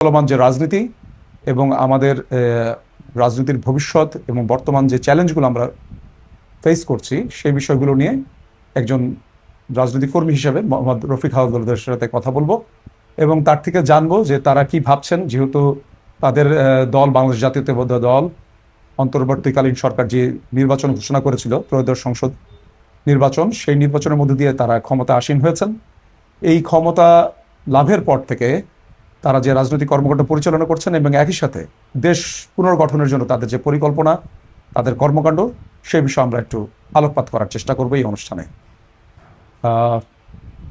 চলমান যে রাজনীতি এবং আমাদের রাজনীতির ভবিষ্যৎ এবং বর্তমান যে চ্যালেঞ্জগুলো আমরা ফেস করছি সেই বিষয়গুলো নিয়ে একজন রাজনৈতিক কর্মী হিসেবে মোহাম্মদ রফিক হাওলাদারের সাথে কথা বলবো এবং তার থেকে জানবো যে তারা কি ভাবছেন, যেহেতু তাদের দল বাংলাদেশ জাতীয়তাবাদী দল অন্তর্বর্তীকালীন সরকার যে নির্বাচন ঘোষণা করেছিল, ত্রয়োদশ সংসদ নির্বাচন, সেই নির্বাচনের মধ্যে দিয়ে তারা ক্ষমতা আসীন হয়েছেন। এই ক্ষমতা লাভের পর থেকে তারা যে রাজনৈতিক কর্মকাণ্ড পরিচালনা করছেন এবং একই সাথে দেশ পুনর্গঠনের জন্য তাদের যে পরিকল্পনা, তাদের কর্মকাণ্ড, সেই বিষয়ে আমরা একটু আলোকপাত করার চেষ্টা করবো এই অনুষ্ঠানে।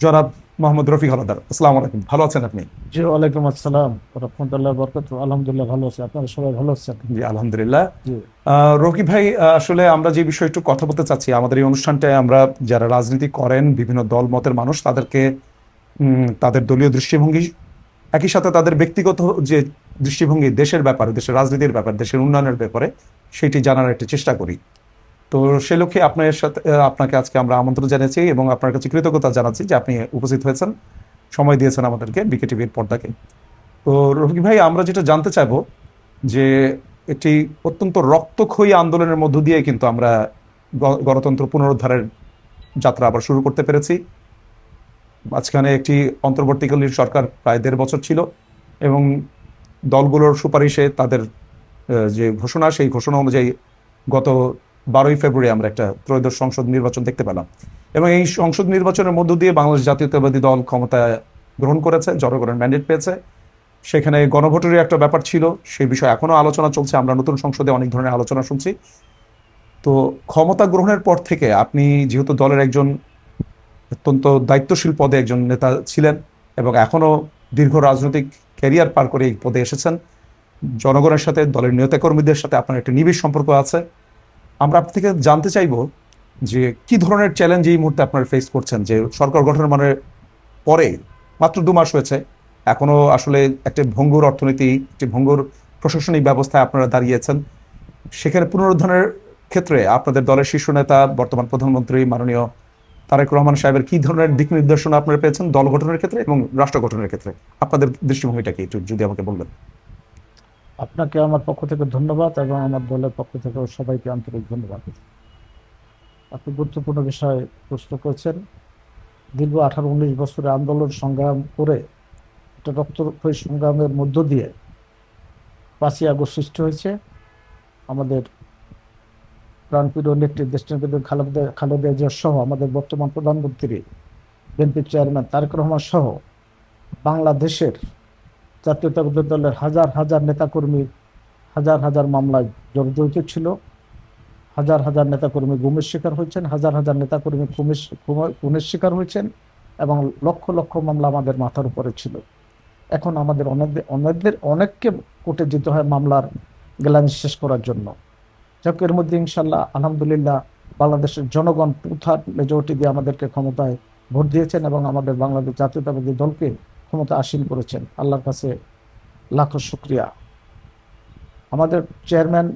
জনাব মোহাম্মদ রফিক হাওলাদার, আসসালামু আলাইকুম, ভালো আছেন আপনি? জি, ওয়ালাইকুম আসসালাম রাহমাতুল্লাহি ওয়া বারাকাতুহু। আলহামদুলিল্লাহ ভালো আছি, আপনারা সবাই ভালো আছেন? জি আলহামদুলিল্লাহ। জি। রকি ভাই, আসলে আমরা যে বিষয়ে একটু কথা বলতে চাচ্ছি, আমাদের এই অনুষ্ঠানটায় আমরা যারা রাজনীতি করেন, বিভিন্ন দল মতের মানুষ, তাদেরকে তাদের দলীয় দৃষ্টিভঙ্গি, একই সাথে তাদের ব্যক্তিগত যে দৃষ্টিভঙ্গি দেশের ব্যাপারে, দেশের রাজনীতির ব্যাপারে, দেশের উন্নয়নের ব্যাপারে, সেটি জানার একটা চেষ্টা করি। তো সে লক্ষ্যে আপনার সাথে আপনাকে আজকে আমরা আমন্ত্রণ জানাচ্ছি এবং আপনার কাছে কৃতজ্ঞতা জানাচ্ছি যে আপনি উপস্থিত হয়েছেন, সময় দিয়েছেন আমাদেরকে, বিকেটিভির পর্দাকে। তো রফিক ভাই, আমরা যেটা জানতে চাইবো যে একটি অত্যন্ত রক্তক্ষয়ী আন্দোলনের মধ্য দিয়ে কিন্তু আমরা গণতন্ত্র পুনরুদ্ধারের যাত্রা আবার শুরু করতে পেরেছি। মাঝখানে একটি অন্তর্বর্তীকালীন সরকার প্রায় ১.৫ বছর ছিল এবং দলগুলোর সুপারিশে তাদের যে ঘোষণা, সেই ঘোষণা অনুযায়ী গত ১২ই ফেব্রুয়ারি আমরা একটা ত্রয়োদশ সংসদ নির্বাচন দেখতে পেলাম এবং এই সংসদ নির্বাচনের মধ্য দিয়ে বাংলাদেশ জাতীয়তাবাদী দল ক্ষমতা গ্রহণ করেছে, জনগণের ম্যান্ডেট পেয়েছে। সেখানে গণভোটের একটা ব্যাপার ছিল, সেই বিষয়ে এখনো আলোচনা চলছে, আমরা নতুন সংসদে অনেক ধরনের আলোচনা শুনছি। তো ক্ষমতা গ্রহণের পর থেকে আপনি যেহেতু দলের একজন অত্যন্ত দায়িত্বশীল পদে একজন নেতা ছিলেন এবং এখনো দীর্ঘ রাজনৈতিক ক্যারিয়ার পার করে এই পদে এসেছেন, জনগণের সাথে, দলের নেতাকর্মীদের সাথে আপনার একটা নিবিড় সম্পর্ক আছে। আমরা আপনার থেকে জানতে চাইব যে কি ধরনের চ্যালেঞ্জ এই মুহূর্তে আপনারা ফেস করছেন, যে সরকার গঠনের মানে পরে মাত্র ২ মাস হয়েছে, এখনো আসলে একটা ভঙ্গুর অর্থনীতি, একটি ভঙ্গুর প্রশাসনিক ব্যবস্থায় আপনারা দাঁড়িয়েছেন। সেখানে পুনরুদ্ধারের ক্ষেত্রে আপনাদের দলের শীর্ষ নেতা, বর্তমান প্রধানমন্ত্রী মাননীয় তারেক রহমান সাহেবের কি ধরনের দিক নির্দেশনা আপনারা পেয়েছেন দল গঠনের ক্ষেত্রে এবং রাষ্ট্র গঠনের ক্ষেত্রে? আপনাদের দৃষ্টিভঙ্গিটা কি একটু যদি আমাকে বলবেন। আপনাকে আমার পক্ষ থেকে ধন্যবাদ এবং আমার দলের পক্ষ থেকে সবাইকে আন্তরিক ধন্যবাদ। আপনি গুরুত্বপূর্ণ বিষয় প্রশ্ন করেছেন। দীর্ঘ ১৮-১৯ বছরের আন্দোলন সংগ্রাম করে একটা রক্তক্ষয়ী সংগ্রামের মধ্য দিয়ে ৫ই আগস্ট সৃষ্টি হয়েছে। আমাদের প্রাণপ্রিয় নেত্রী দেশনেত্রী খালেদা জিয়া সহ আমাদের বর্তমান প্রধানমন্ত্রী, বিএনপির চেয়ারম্যান তারেক রহমান সহ বাংলাদেশের জাতীয়তাবাদী দলের হাজার হাজার নেতাকর্মী হাজার হাজার মামলায় জড়িত ছিল। হাজার হাজার নেতাকর্মী গুমের শিকার হয়েছেন, হাজার হাজার নেতাকর্মী খুনের শিকার হয়েছেন এবং লক্ষ লক্ষ মামলা আমাদের মাথার উপরে ছিল। এখন আমাদের অনেককে কোর্টে যেতে হয় মামলার গেলানি শেষ করার জন্য। যাক, এর মধ্যে ইনশাল্লাহ আলহামদুলিল্লাহ বাংলাদেশের জনগণ টু-থার্ড মেজরিটি দিয়ে আমাদেরকে ক্ষমতায় ভোট দিয়েছেন এবং আমাদের বাংলাদেশ জাতীয়তাবাদী দলকে ক্ষমতা আসীন করেছেন। আল্লাহর কাছে লাখো শুকরিয়া। আমাদের চেয়ারম্যান,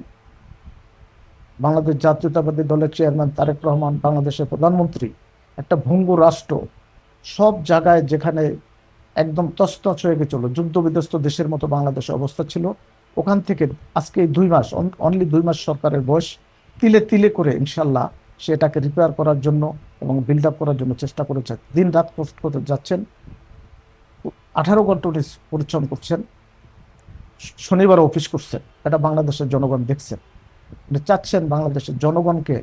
বাংলাদেশ জাতীয়তাবাদী দলের চেয়ারম্যান তারেক রহমান, বাংলাদেশের প্রধানমন্ত্রী, একটা ভঙ্গুর রাষ্ট্র, সব জায়গায় যেখানে একদম তছনছ হয়ে গেছিল, যুদ্ধ বিধ্বস্ত দেশের মতো বাংলাদেশের অবস্থা ছিল, ওখান থেকে আজকে ২ মাস, অনলি ২ মাস সরকারের বয়স, তিলে তিলে করে ইনশাল্লাহ সেটাকে রিপেয়ার করার জন্য এবং বিল্ড আপ করার জন্য চেষ্টা করেছেন। দিন রাত কষ্ট করে যাচ্ছেন, ১৮ ঘন্টা পরিশ্রম করছেন, শনিবার অফিস করছেন। এটা বাংলাদেশের জনগণ দেখছেন। চাচ্ছেন বাংলাদেশের জনগণকে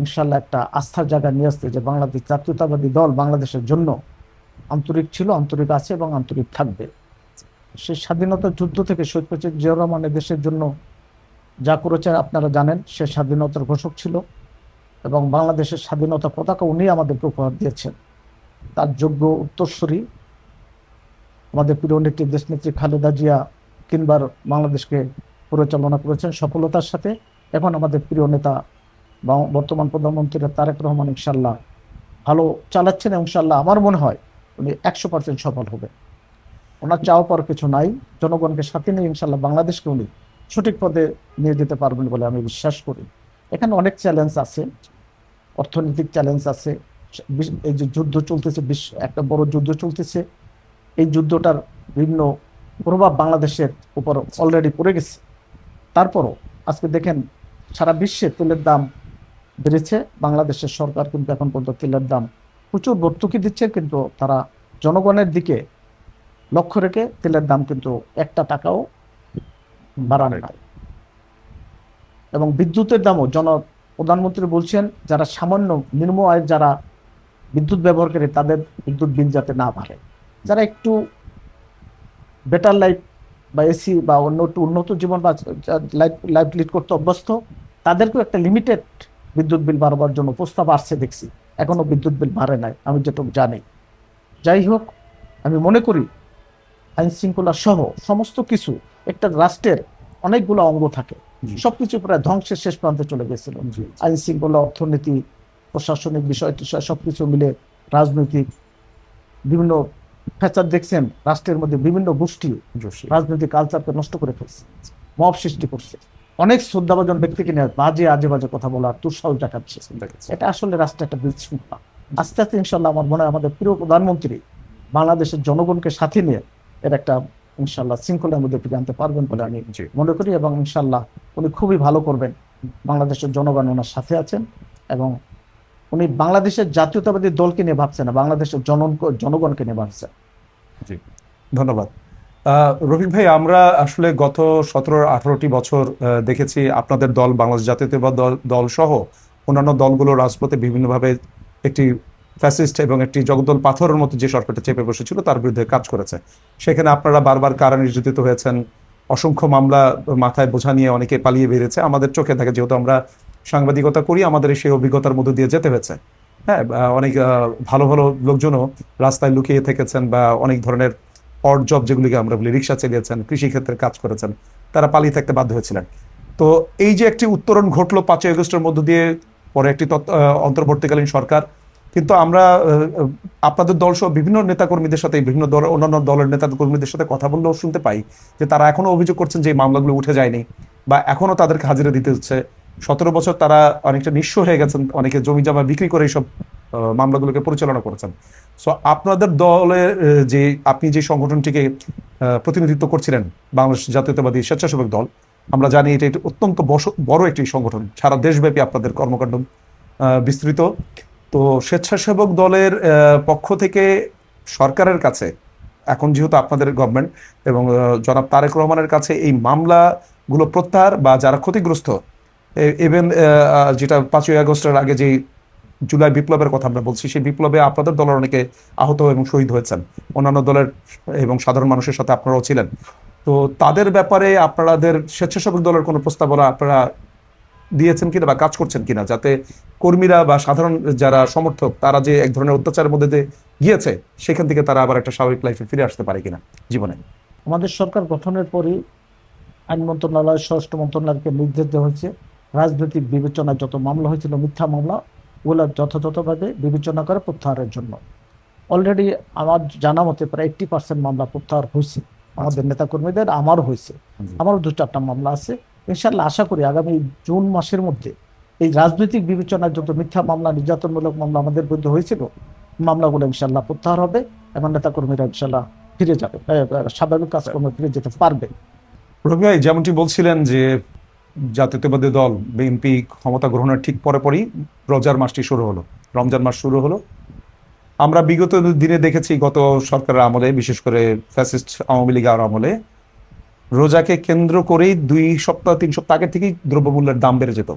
ইনশাল্লাহ একটা আস্থার জায়গায় নিয়ে আসতে, যে বাংলাদেশ জাতীয়তাবাদী দল বাংলাদেশের জন্য আন্তরিক ছিল, আন্তরিক আছে এবং আন্তরিক থাকবে। সেই স্বাধীনতার যুদ্ধ থেকে শহীদ প্রেসিডেন্ট জিয়াউর রহমান দেশের জন্য যা করেছেন আপনারা জানেন। সে স্বাধীনতার ঘোষক ছিল এবং বাংলাদেশের স্বাধীনতা পতাকা উনি আমাদেরকে উপহার দিয়েছেন। তার যোগ্য উত্তরসূরি আমাদের প্রিয় নেত্রী দেশনেত্রী খালেদা জিয়া ৩ বার বাংলাদেশকে পরিচালনা করেছেন সফলতার সাথে। এখন আমাদের প্রিয় নেতা বর্তমান প্রধানমন্ত্রী তারেক রহমান ইনশাল্লাহ ভালো চালাচ্ছেন এবং ইনশাল্লাহ আমার মনে হয় উনি ১০০% সফল হবে। ওনার চাওয়া পাওয়ার কিছু নাই। জনগণকে সাথে নিয়ে ইনশাল্লাহ বাংলাদেশকে উনি সঠিক পদে নিয়ে যেতে পারবেন বলে আমি বিশ্বাস করি। এখানে অনেক চ্যালেঞ্জ আছে, অর্থনৈতিক চ্যালেঞ্জ আছে। এই যে যুদ্ধ চলতেছে, একটা বড় যুদ্ধ চলতেছে, এই যুদ্ধটার বিভিন্ন প্রভাব বাংলাদেশের উপর অলরেডি পড়ে গেছে। তারপরও আজকে দেখেন সারা বিশ্বে তেলের দাম বেড়েছে, বাংলাদেশের সরকার কিন্তু এখন পর্যন্ত তেলের দাম প্রচুর ভর্তুকি দিচ্ছে, কিন্তু তারা জনগণের দিকে লক্ষ্য রেখে তেলের দাম কিন্তু একটা টাকাও বাড়ানো নাই। এবং বিদ্যুতের দামও প্রধানমন্ত্রী বলছেন যারা সামান্য নিম্ন আয়ের যারা বিদ্যুৎ ব্যবহার করে তাদের বিদ্যুৎ বিল যাতে না বাড়ে, যারা একটু বেটার লাইফ বা এসি বা অন্য একটু উন্নত জীবন বা লাইফ লিড করতে অভ্যস্ত, তাদেরকেও একটা লিমিটেড বিদ্যুৎ বিল বাড়াবার জন্য প্রস্তাব আসছে দেখছি। এখনো বিদ্যুৎ বিল বাড়ে নাই আমি যেটুকু জানি। যাই হোক, আমি মনে করি আইন শৃঙ্খলা সহ সমস্ত কিছু, একটা রাষ্ট্রের অনেকগুলো অঙ্গ থাকে, সবকিছু প্রায় ধ্বংসের শেষ প্রান্তে চলে গেছিল। আইন শৃঙ্খলা, অর্থনীতি, প্রশাসনিক বিষয় টিষয় সবকিছু মিলে, রাজনৈতিক বিভিন্ন ফ্যাচার দেখছেন, রাষ্ট্রের মধ্যে বিভিন্ন গোষ্ঠী রাজনৈতিক কালচারকে নষ্ট করে ফেলছে, মব সৃষ্টি করছে, অনেক শ্রদ্ধাভাজন ব্যক্তিকে নিয়ে বাজে আজে বাজে কথা বলার দুঃসাহস দেখাচ্ছে। এটা আসলে রাষ্ট্রের একটা বিশৃঙ্খলা। আস্তে আস্তে ইনশাল্লাহ আমার মনে হয় আমাদের প্রিয় প্রধানমন্ত্রী বাংলাদেশের জনগণকে সাথে নিয়ে এর একটা ইনশাল্লাহ শৃঙ্খলার মধ্যে ফিরে আনতে পারবেন বলে আমি মনে করি, এবং ইনশাল্লাহ উনি খুবই ভালো করবেন। বাংলাদেশের জনগণ ওনার সাথে আছেন, এবং উনি বাংলাদেশের জাতীয়তাবাদী দলকে নিয়ে ভাবছেন না, বাংলাদেশের জনগণকে নিয়ে ভাবছেন। জি, ধন্যবাদ। রফিক ভাই, আমরা আসলে গত 17-18টি বছর দেখেছি আপনাদের দল, বাংলাদেশ জাতীয়তাবাদী দল সহ অন্যান্য দলগুলো রাজপথে বিভিন্নভাবে একটি ফ্যাসিস্ট এবং একটি জগদ্দল পাথরের মতো যে সরকারটা চেপে বসেছিল তার বিরুদ্ধে কাজ করেছে। সেখানে আপনারা বারবার কারা নির্যাতিত হয়েছেন, অসংখ্য মামলা মাথায় বোঝা নিয়ে অনেকে পালিয়ে বেরিয়েছে। আমাদের চোখে থাকে, যেহেতু আমরা সাংবাদিকতা করি, আমাদের সেই অভিজ্ঞতার মধ্যে দিয়ে যেতে হয়েছে। হ্যাঁ, অনেক ভালো ভালো লোকজনও রাস্তায় লুকিয়ে থেকেছেন, বা অনেক ধরনের অড জব যেগুলিকে আমরা বলি, রিক্সা চালিয়েছেন, কৃষিক্ষেত্রে কাজ করেছেন, তারা পালিয়ে থাকতে বাধ্য হয়েছিলেন। তো এই যে একটি উত্তরণ ঘটলো 5ই আগস্টের মধ্য দিয়ে, পরে একটি অন্তর্বর্তীকালীন সরকার, কিন্তু আমরা আপনাদের দল সহ বিভিন্ন নেতাকর্মীদের সাথে, বিভিন্ন দল, অন্যান্য দলের নেতাকর্মীদের সাথে কথা বললেও শুনতে পাই যে তারা এখনো অভিযোগ করছেন যে এই মামলাগুলো উঠে যায়নি, বা এখনো তাদেরকে হাজিরা দিতে হচ্ছে। 17 বছর তারা অনেকটা নিঃস্ব হয়ে গেছেন, অনেকে জমি জমা বিক্রি করে এইসব মামলাগুলোকে পরিচালনা করেছেন। সো আপনাদের দলের যে আপনি যে সংগঠনটিকে প্রতিনিধিত্ব করছিলেন, বাংলাদেশ জাতীয়তাবাদী স্বেচ্ছাসেবক দল, আমরা জানি এটা একটি অত্যন্ত বড় একটি সংগঠন, সারা দেশব্যাপী আপনাদের কর্মকাণ্ড বিস্তৃত। তো স্বেচ্ছাসেবক দলের পক্ষ থেকে সরকারের কাছে, এখন যেহেতু আপনাদের গভর্নমেন্ট এবং জনাব তারেক রহমানের কাছে এই মামলাগুলো প্রত্যাহার, বা যারা ক্ষতিগ্রস্ত, ইভেন যেটা 5ই আগস্টের আগে যে জুলাই বিপ্লবের কথা আমরা বলছি, সেই বিপ্লবে আপনাদের দলের অনেকে আহত এবং শহীদ হয়েছেন, অন্যান্য দলের এবং সাধারণ মানুষের সাথে আপনারাও ছিলেন। তো তাদের ব্যাপারে আপনাদের স্বেচ্ছাসেবক দলের কোনো প্রস্তাবনা আপনারা দিয়েছেন কিনা বা কাজ করছেন কিনা, যাতে কর্মীরা বা সাধারণ যারা সমর্থক তারা যে এক ধরনের অত্যাচারের মধ্যে দিয়ে গিয়েছে সেখান থেকে তারা আবার একটা স্বাভাবিক লাইফে ফিরে আসতে পারে কিনা জীবনে? আমাদের সরকার গঠনের পরই আইন মন্ত্রণালয়, স্বরাষ্ট্র মন্ত্রণালয়কে নির্দেশ দেওয়া হয়েছে রাজনৈতিক বিবেচনায় যত মামলা হয়েছিল, মিথ্যা মামলা, ওগুলো যথাযথভাবে বিবেচনা করে প্রত্যাহারের জন্য। অলরেডি আমার জানা মতে প্রায় 80% মামলা প্রত্যাহার হয়েছে আমাদের নেতাকর্মীদের, আমারও হয়েছে, আমারও 2-4টা মামলা আছে। ইনশাল্লাহ আশা করি আগামী জুন মাসের মধ্যে এই রাজনৈতিক বিবেচনায় যত মিথ্যা মামলা, নির্যাতনমূলক মামলা আমাদের বিরুদ্ধে হয়েছিল, মামলাগুলো ইনশাল্লাহ প্রত্যাহার হবে, এবং নেতাকর্মীরা ইনশাল্লাহ ফিরে যাবে, স্বাভাবিক কাজকর্মে ফিরে যেতে পারবে। রবি ভাই, যেমনটি বলছিলেন যে জাতীয়তাবাদী দল বিএনপি ক্ষমতা গ্রহণের ঠিক পরপরই রোজার মাসটি শুরু হলো, রমজান মাস শুরু হলো। আমরা বিগত দিনে দেখেছি গত সরকারের আমলে, বিশেষ করে ফ্যাসিস্ট আওয়ামী লীগ আমলে, রোজাকে কেন্দ্র করেই 2-3 সপ্তাহ আগে থেকেই দ্রব্যমূল্যের দাম বেড়ে যেত।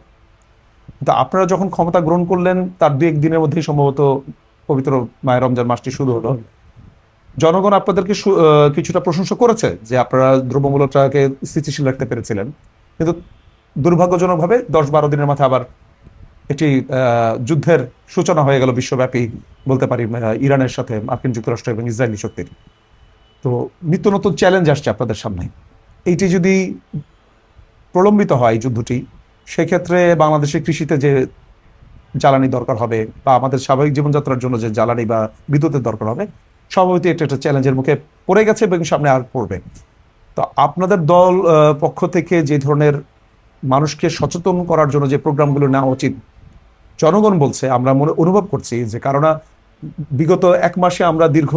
কিন্তু আপনারা যখন ক্ষমতা গ্রহণ করলেন তার 2-1 দিনের মধ্যেই সম্ভবত পবিত্র মায়ের রমজান মাসটি শুরু হলো। জনগণ আপনাদেরকে কিছুটা প্রশংসা করেছে যে আপনারা দ্রব্যমূল্যটাকে স্থিতিশীল রাখতে পেরেছিলেন, কিন্তু দুর্ভাগ্যজনকভাবে 10-12 দিনের মাথায় আবার একটি যুদ্ধের সূচনা হয়ে গেল বিশ্বব্যাপী, বলতে পারি ইরানের সাথে মার্কিন যুক্তরাষ্ট্র এবং ইসরায়েলি শক্তির। তো নিত্য নতুন চ্যালেঞ্জ আসছে আপনাদের সামনে। এইটি যদি প্রলম্বিত হয় যুদ্ধটি, সেক্ষেত্রে বাংলাদেশের কৃষিতে যে জ্বালানি দরকার হবে, বা আমাদের স্বাভাবিক জীবনযাত্রার জন্য যে জ্বালানি বা বিদ্যুতের দরকার হবে, স্বভাবতই এটা একটা চ্যালেঞ্জের মুখে পড়ে গেছে এবং সামনে আর পড়বে। তো আপনাদের দল পক্ষ থেকে যে ধরনের মানুষকে সচেতন করার জন্য যে প্রোগ্রামগুলো নেওয়া উচিত, জনগণ বলছে, আমরা অনুভব করছি যে, কারণ বিগত 1 মাসে আমরা দীর্ঘ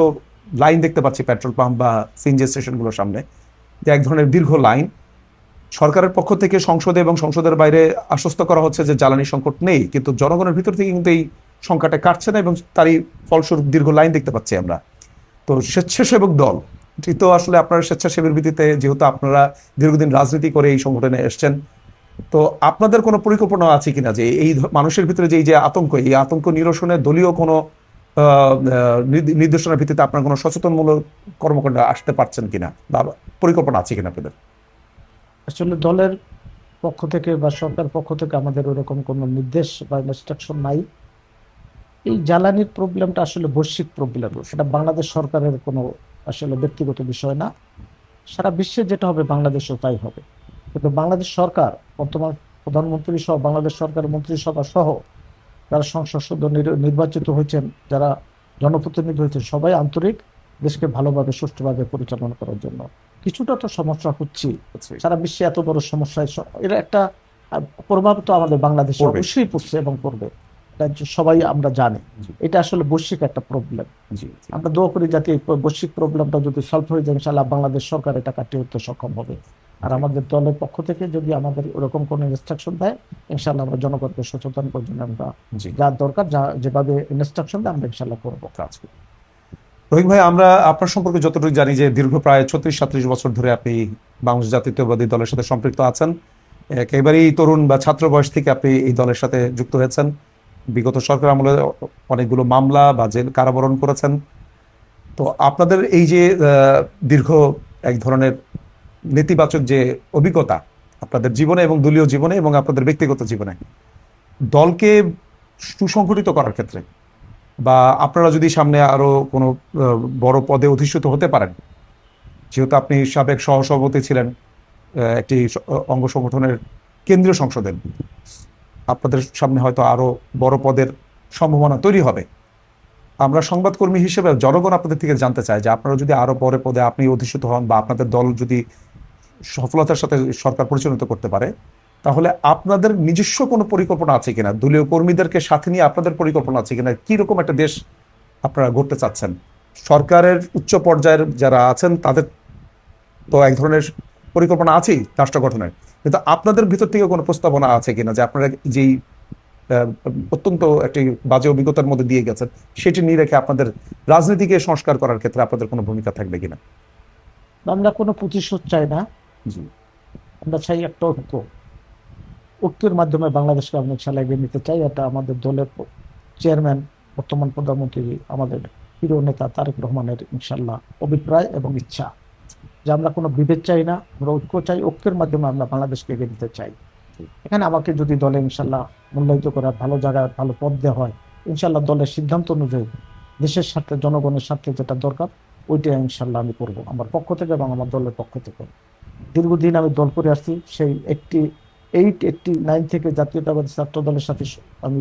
লাইন দেখতে পাচ্ছি পেট্রোল পাম্প বা সিএনজি স্টেশনগুলোর সামনে, যে এক ধরনের দীর্ঘ লাইন। সরকারের পক্ষ থেকে সংসদে এবং সংসদের বাইরে আশ্বস্ত করা হচ্ছে যে জ্বালানি সংকট নেই, কিন্তু জনগণের ভিতর থেকে কিন্তু এই সংকটটা কাটছে না এবং তারই ফলস্বরূপ দীর্ঘ লাইন দেখতে পাচ্ছি আমরা। তো স্বেচ্ছাসেবক দল এটি তো আসলে আপনার স্বেচ্ছাসেবীর ভিত্তিতে, যেহেতু আপনারা দীর্ঘদিন রাজনীতি করে এই সংগঠনে এসছেন, তো আপনাদের কোনো পরিকল্পনা আছে কিনা যে এই মানুষের ভিতরে যে এই যে আতঙ্ক, এই আতঙ্ক নিরসনে দলীয় কোনো নির্দেশনার ভিত্তিতে আপনার কোনো সচেতনমূলক কর্মকাণ্ড আসতে পারছেন কিনা, বা পরিকল্পনা আছে কিনা আপনাদের? আসলে দলের পক্ষ থেকে বা সরকার পক্ষ থেকে আমাদের ওরকম কোনো নির্দেশ বা ইনস্ট্রাকশন নাই। এই জ্বালানির প্রবলেমটা আসলে বৈশ্বিক প্রবলেম, সেটা বাংলাদেশ সরকারের কোনো আসলে ব্যক্তিগত বিষয় না। সারা বিশ্বে যেটা হবে বাংলাদেশেও তাই হবে। কিন্তু বাংলাদেশ সরকার, বর্তমান প্রধানমন্ত্রী সহ বাংলাদেশ সরকারের মন্ত্রিসভা সহ যারা সংসদ সদস্য নির্বাচিত হয়েছেন, যারা জনপ্রতিনিধি হয়েছেন, সবাই আন্তরিক দেশকে ভালোভাবে সুষ্ঠুভাবে পরিচালনা করার জন্য। কিছুটা তো সমস্যা হচ্ছে, সারা বিশ্বে এত বড় সমস্যায় এর একটা প্রভাব তো আমাদের বাংলাদেশে পড়বে। অবশ্যই পড়ছে এবং পড়বে, এটা সবাই আমরা জানি। জি, এটা আসলে বৈশ্বিক একটা প্রবলেম। জি, জি। আমরা দোয়া করি যাতে এই বৈশ্বিক প্রবলেমটা যদি সলভ হয়ে যায়, ইনশাআল্লাহ বাংলাদেশ সরকার এটা কাটিয়ে উঠতে সক্ষম হবে। আর আমাদের দলের পক্ষ থেকে যদি আমাদের ওরকম কোনো ইনস্ট্রাকশন দেয়, ইনশাআল্লাহ আমরা জনগণকে সচেতন করার জন্য আমরা জি, যা দরকার, যা যেভাবে ইনস্ট্রাকশন দেয় আমরা ইনশাআল্লাহ করবো। কাজ করি। রহিম ভাই, আমরা আপনার সম্পর্কে যতটুকু জানি যে দীর্ঘ প্রায় 36-37 বছর ধরে আপনি বাংলাদেশ জাতীয়তাবাদী দলের সাথে সম্পৃক্ত আছেন। একেবারেই তরুণ বা ছাত্র বয়স থেকে আপনি এই দলের সাথে যুক্ত হয়েছেন। বিগত সরকার আমলে অনেকগুলো মামলা বা জেল কারাবরণ করেছেন। তো আপনাদের এই যে দীর্ঘ এক ধরনের নেতিবাচক যে অভিজ্ঞতা আপনাদের জীবনে এবং দলীয় জীবনে এবং আপনাদের ব্যক্তিগত জীবনে, দলকে সুসংগঠিত করার ক্ষেত্রে, বা আপনারা যদি সামনে আরো কোনো বড় পদে অধিষ্ঠিত হতে পারেন, যেহেতু আপনি সাবেক সহসভাপতি ছিলেন একটি অঙ্গ সংগঠনের কেন্দ্রীয় সংসদের, আপনাদের সামনে হয়তো আরো বড় পদের সম্ভাবনা তৈরি হবে। আমরা সংবাদকর্মী হিসেবে জনগণ আপনাদের থেকে জানতে চায় যে আপনারা যদি আরো বড় পদে আপনি অধিষ্ঠিত হন বা আপনাদের দল যদি সফলতার সাথে সরকার পরিচালিত করতে পারে, তাহলে আপনাদের নিজস্ব কোনো পরিকল্পনা আছে কিনা, দলীয় কর্মীদেরকে সাথে নিয়ে আপনাদের পরিকল্পনা আছে কিনা, কিরকম একটা দেশ আপনারা গড়তে চাচ্ছেন? সরকারের উচ্চ পর্যায়ের যারা আছেন তাদের তো এক ধরনের পরিকল্পনা আছেই রাষ্ট্র গঠনের, কিন্তু আপনাদের ভিতর থেকে কোনো প্রস্তাবনা আছে কিনা যে আপনারা যেই অত্যন্ত একটি বাজে অভিজ্ঞতার মধ্যে দিয়ে গেছেন, সেটি নিয়ে রেখে আপনাদের রাজনীতিকে সংস্কার করার ক্ষেত্রে আপনাদের কোনো ভূমিকা থাকবে কিনা? আমরা কোনো প্রতিশোধ চাই না, জি, আমরা চাই একটা ঐক্য। ঐক্যের মাধ্যমে বাংলাদেশকে আমরা ইনশাআল্লাহ এগিয়ে নিতে চাই। এটা আমাদের দলের চেয়ারম্যান, বর্তমান প্রধানমন্ত্রী, আমাদের প্রিয় নেতা তারেক রহমানের ইনশাআল্লাহ অভিপ্রায় এবং ইচ্ছা, যে আমরা কোনো বিভেদ চাই না, আমরা ঐক্য চাই। ঐক্যের মাধ্যমে আমরা বাংলাদেশকে এগিয়ে নিতে চাই। এখানে আমাকে যদি দলে ইনশাআল্লাহ মূল্যায়িত করার ভালো জায়গায় ভালো পদ দেওয়া হয়, ইনশাআল্লাহ দলের সিদ্ধান্ত অনুযায়ী দেশের স্বার্থে, জনগণের স্বার্থে যেটা দরকার ওইটা ইনশাআল্লাহ আমি করবো আমার পক্ষ থেকে এবং আমার দলের পক্ষ থেকে। দীর্ঘদিন আমি দল করে আসছি, সেই 89 থেকে জাতীয়তাবাদী ছাত্র দলের সাথে আমি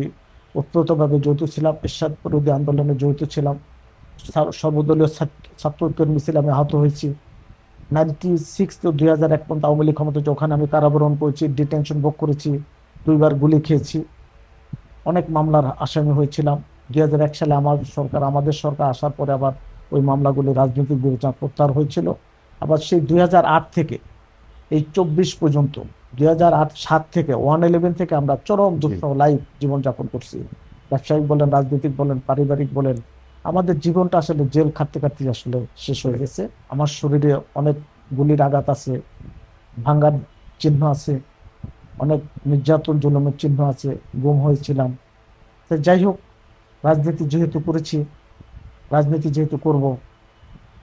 ওতপ্রোতভাবে জড়িত ছিলাম, এরশাদ বিরোধী আন্দোলনে জড়িত ছিলাম, সর্বদলীয় ছাত্র ঐক্যের মিছিলে আমি আহত হয়েছি। 96 তো 2001 পর্যন্ত আওয়ামী লীগ ক্ষমতা, ওখানে আমি কারাবরণ করেছি, ডিটেনশন ভোগ করেছি, 2বার গুলি খেয়েছি, অনেক মামলার আসামি হয়েছিলাম। 2001 সালে আমাদের সরকার আসার পরে আবার ওই মামলাগুলি রাজনৈতিক বিবেচনা প্রত্যাহার হয়েছিল। আবার সেই 2008 থেকে এই 24 পর্যন্ত, 2007 থেকে 111 থেকে আমরা চরম দুঃসহ লাইফ জীবনযাপন করছি। ব্যবসায়িক বলেন, রাজনৈতিক বলেন, পারিবারিক বলেন, আমাদের জীবনটা আসলে জেল খাটতে খাটতে আসলে শেষ হয়ে গেছে। আমার শরীরে অনেক গুলির আঘাত আছে, ভাঙ্গার চিহ্ন আছে, অনেক নির্যাতন জুলুমের চিহ্ন আছে, গুম হয়েছিলাম। তো যাই হোক, রাজনীতি যেহেতু করেছি, রাজনীতি যেহেতু করব,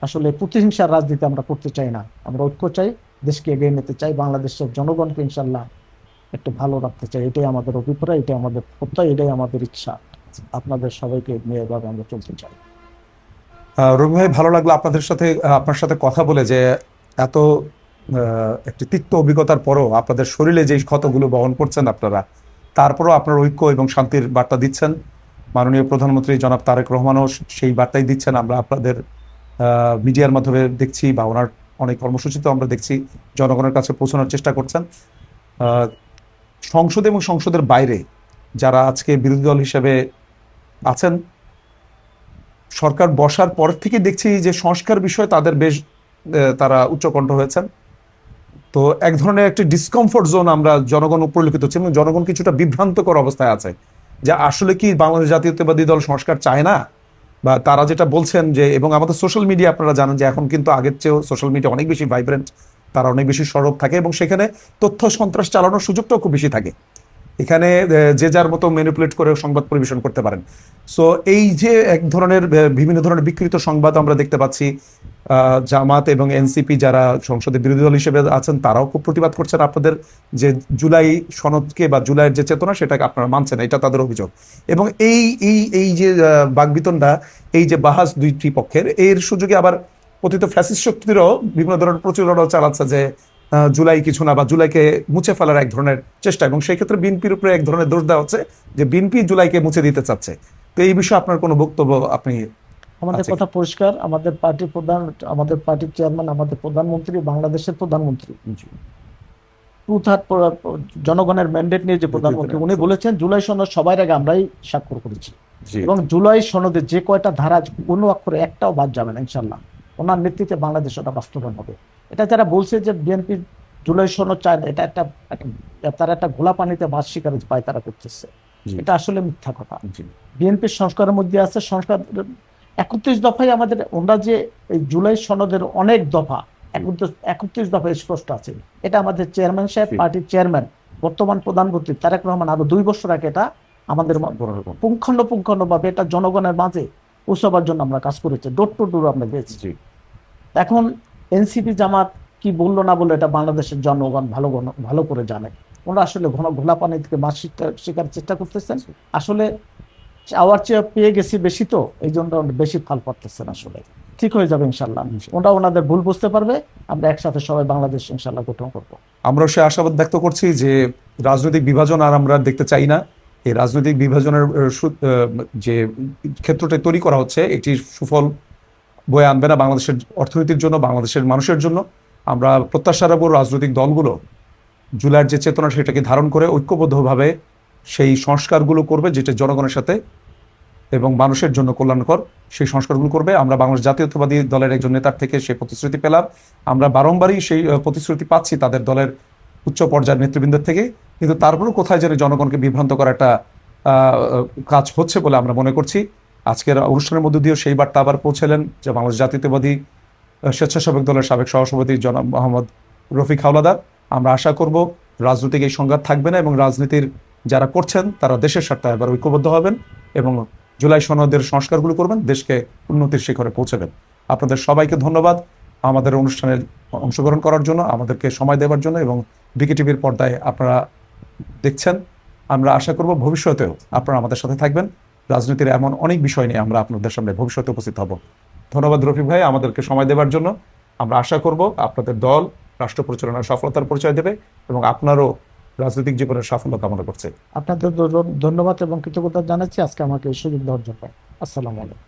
আসলে প্রতিহিংসার রাজনীতি আমরা করতে চাই না। আমরা ঐক্য চাই, দেশকে এগিয়ে নিতে চাই, বাংলাদেশের জনগণকে ইনশাল্লাহ একটু ভালো রাখতে চাই। এটাই আমাদের অভিপ্রায়, এটাই আমাদের প্রত্যয়, এটাই আমাদের ইচ্ছা। আপনাদের সবাইকে নিয়ে এভাবে আমরা চলতে চাই। রবি ভাই, ভালো লাগলো আপনার সাথে কথা বলে, যে এত একটি তিক্ত অভিজ্ঞতার পরও আপনাদের শরীরে যে ক্ষতগুলো বহন করছেন আপনারা, তারপরও আপনার ঐক্য এবং শান্তির বার্তা দিচ্ছেন। মাননীয় প্রধানমন্ত্রী জনাব তারেক রহমানও সেই বার্তাই দিচ্ছেন। আমরা আপনাদের মিডিয়ার মাধ্যমে দেখছি, বা ওনার অনেক কর্মসূচিতেও আমরা দেখছি, জনগণের কাছে পৌঁছানোর চেষ্টা করছেন। সংসদ এবং সংসদের বাইরে যারা আজকে বিরোধী দল হিসেবে আছেন, সরকার বসার পর থেকে দেখছি যে সংস্কার বিষয়ে তাদের বেশ তারা উচ্চকণ্ঠ হয়েছেন। তো এক ধরনের একটি ডিসকমফোর্ট জোন আমরা জনগণ পরিলক্ষিত হচ্ছে এবং জনগণ কিছুটা বিভ্রান্তকর অবস্থায় আছে যে আসলে কি বাংলাদেশ জাতীয়তাবাদী দল সংস্কার চায় না, বা তারা যেটা বলছেন যে, এবং আমাদের সোশ্যাল মিডিয়া আপনারা জানেন যে এখন কিন্তু আগের চেয়েও সোশ্যাল মিডিয়া অনেক বেশি ভাইব্রেন্ট, তারা অনেক বেশি সরব থাকে এবং সেখানে তথ্য সন্ত্রাস চালানোর সুযোগটাও খুব বেশি থাকে। এখানে যে যার মতো ম্যানিপুলেট করে সংবাদ পরিবেশন করতে পারেন। সো এই যে এক ধরনের বিভিন্ন ধরনের বিকৃত সংবাদ আমরা দেখতে পাচ্ছি, জামাত এবং এনসিপি যারা সংসদে বিরোধী দল হিসেবে আছেন তারাও খুব প্রতিবাদ করছেন আপনাদের যে জুলাই সনদকে বা জুলাইয়ের যে চেতনা সেটাকে আপনারা মানছেন, এটা তাদের অভিযোগ। এবং এই এই এই যে বাকবিতণ্ডা, এই যে বাহাস দুইটি পক্ষের, এর সুযোগে আবার কথিত ফ্যাসিস্ট শক্তিরও বিভিন্ন ধরনের প্রচারণা চালাচ্ছে যে জুলাই কিছু না, বা জুলাইকে মুছে ফেলার এক ধরনের চেষ্টা, এবং সেই ক্ষেত্রে বিএনপির উপরে এক ধরনের দোষ দেওয়া হচ্ছে যে বিএনপি জুলাইকে মুছে দিতে চাচ্ছে। তো এই বিষয়ে আপনার কোনো বক্তব্য আপনি? আমাদের আচ্ছা। কথা পরিষ্কার, আমাদের পার্টির প্রধান, আমাদের পার্টির চেয়ারম্যান, আমাদের প্রধানমন্ত্রী, বাংলাদেশের প্রধানমন্ত্রী, জি, টু থার্ড জনগণের ম্যান্ডেট নিয়ে যে প্রধানমন্ত্রী, উনি বলেছেন জুলাই সনদ সবার আগে আমরাই স্বাক্ষর করেছি জি, এবং জুলাই সনদে যে কয়টা ধারা কোনো অক্ষরে একটাও বাদ যাবে না ইনশাল্লাহ, ওনার নেতৃত্বে বাংলাদেশ ওটা বাস্তবায়ন হবে। এটা যারা বলছে যে বিএনপি জুলাই সনদ চায় না, এটা তারা একটা ঘোলা পানিতে মাছ শিকারে পায় তারা করতেছে, জি, এটা আসলে মিথ্যা কথা। জি, বিএনপির সংস্কারের মধ্যে আছে সংস্কার 31 দফায় আমাদের, ওনারা যে এই জুলাই সনদের অনেক দফা 31 দফায় স্পষ্ট আছে। এটা আমাদের চেয়ারম্যান সাহেব, জি। পার্টির চেয়ারম্যান, বর্তমান প্রধানমন্ত্রী তারেক রহমান আরো 2 বছর আগে এটা আমাদের পুঙ্খানুপুঙ্খানুভাবে এটা জনগণের মাঝে পৌঁছাবার জন্য আমরা কাজ করেছি, ডোর টু ডোর আমরা গেছি। জি, এখন এনসিপি জামাত কি বললো না বললো এটা বাংলাদেশের জনগণ ভালো করে জানে। ওরা আসলে ঘোলা পানি থেকে মাছ শিকার চেষ্টা করতেছেন, আসলে চাওয়ার চেয়ে পেয়ে গেছি বেশি, তো এই জন্য বেশি ফাল পাচ্ছেন। আসলে ঠিক হয়ে যাবে ইনশাল্লাহ, ওরা ওনাদের ভুল বুঝতে পারবে, আমরা একসাথে সবাই বাংলাদেশ ইনশাল্লাহ গঠন করবো। আমরা সে আশাবাদ ব্যক্ত করছি যে রাজনৈতিক বিভাজন আর আমরা দেখতে চাই না। এই রাজনৈতিক বিভাজনের যে ক্ষেত্রটা তৈরি করা হচ্ছে এটি সুফল বয়ে আনবে না বাংলাদেশের অর্থনীতির জন্য, বাংলাদেশের মানুষের জন্য। আমরা প্রত্যাশা রাখবো রাজনৈতিক দলগুলো জুলাইয়ের যে চেতনা সেটাকে ধারণ করে ঐক্যবদ্ধভাবে সেই সংস্কারগুলো করবে যেটা জনগণের সাথে এবং মানুষের জন্য কল্যাণকর, সেই সংস্কারগুলো করবে। আমরা বাংলাদেশ জাতীয়তাবাদী দলের একজন নেতার থেকে সেই প্রতিশ্রুতি পেলাম, আমরা বারংবারই সেই প্রতিশ্রুতি পাচ্ছি তাদের দলের উচ্চ পর্যায়ের নেতৃবৃন্দের থেকে, কিন্তু তারপরেও কোথায় যেন জনগণকে বিভ্রান্ত করার একটা কাজ হচ্ছে বলে আমরা মনে করছি। আজকের অনুষ্ঠানের মধ্য দিয়েও সেই বার্তা আবার পৌঁছালেন যে বাংলাদেশ জাতীয়তাবাদী স্বেচ্ছাসেবক দলের সাবেক সহসভাপতি জনাব মোহাম্মদ রফিক হাওলাদার। আমরা আশা করব রাজনৈতিক এই সংঘাত থাকবে না এবং রাজনীতির যারা করছেন তারা দেশের স্বার্থে এবার ঐক্যবদ্ধ হবেন এবং জুলাই সনদের সংস্কারগুলো করবেন, দেশকে উন্নতির শিখরে পৌঁছাবেন। আপনাদের সবাইকে ধন্যবাদ আমাদের অনুষ্ঠানে অংশগ্রহণ করার জন্য, আমাদেরকে সময় দেওয়ার জন্য, এবং বিকেটিভির পর্দায় আপনারা দেখছেন। আমরা আশা করব ভবিষ্যতেও আপনারা আমাদের সাথে থাকবেন। রাজনীতির এমন অনেক বিষয় নিয়ে আমরা আপনাদের সামনে ভবিষ্যতে উপস্থিত হব। ধন্যবাদ রফিক ভাই আমাদেরকে সময় দেওয়ার জন্য। আমরা আশা করব আপনাদের দল রাষ্ট্র পরিচালনার সফলতার পরিচয় দেবে এবং আপনারও রাজনৈতিক জীবনের সাফল্য কামনা করছে। আপনাদের ধন্যবাদ এবং কৃতজ্ঞতা জানাচ্ছি আজকে আমাকে এই সুযোগ দেওয়ার জন্য। আসসালামু আলাইকুম।